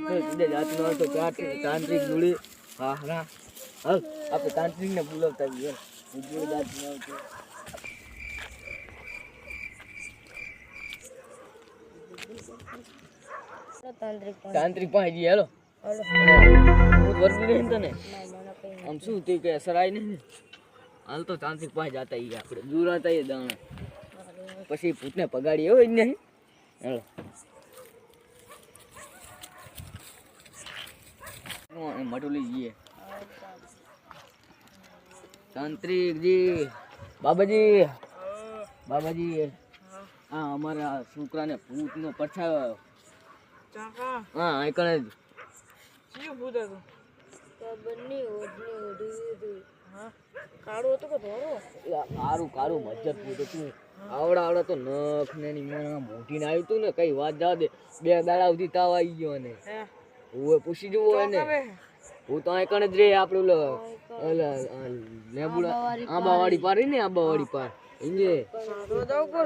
જાતનો તો તાંત્રિક જોડે હા હા હાલ આપણે તાંત્રિક ને બોલાવતા આવીએ જોડે જાતનો આવતો તાંત્રિક પાસે જઈએ હેલો હું વર્દી નહીં તને આમ શું તે કે સરાય નહીં ને હાલ તો તાંત્રિક પાસે જતા આવીએ આપણે દૂર હતા એ દાણા પછી ભૂતને પગાડીએ હોય નહીં હેલો મટુલી જઈએ તાંત્રિક જી બાબાજી હા અમારા છોકરાને ભૂતનો પરછાયો હા આ કણે જ કયું ભૂત હતું બંને ઓઢી હા કાળો હતો કે ધોળો કારું મજ્જત ભૂત હતું આવડા તો નખ ને ની મોઢી ને આવ્યું હતું ને કઈ વાત જા દે 2 દાડા સુધી તાવ આવી ગયો અને હે ઓએ પૂછી જુઓ એને હું તો આ કણે જ રે આપણે લેબુડા આંબાવાડી પાર ને આંબાવાડી પાર ઇંગે તો જાવ કો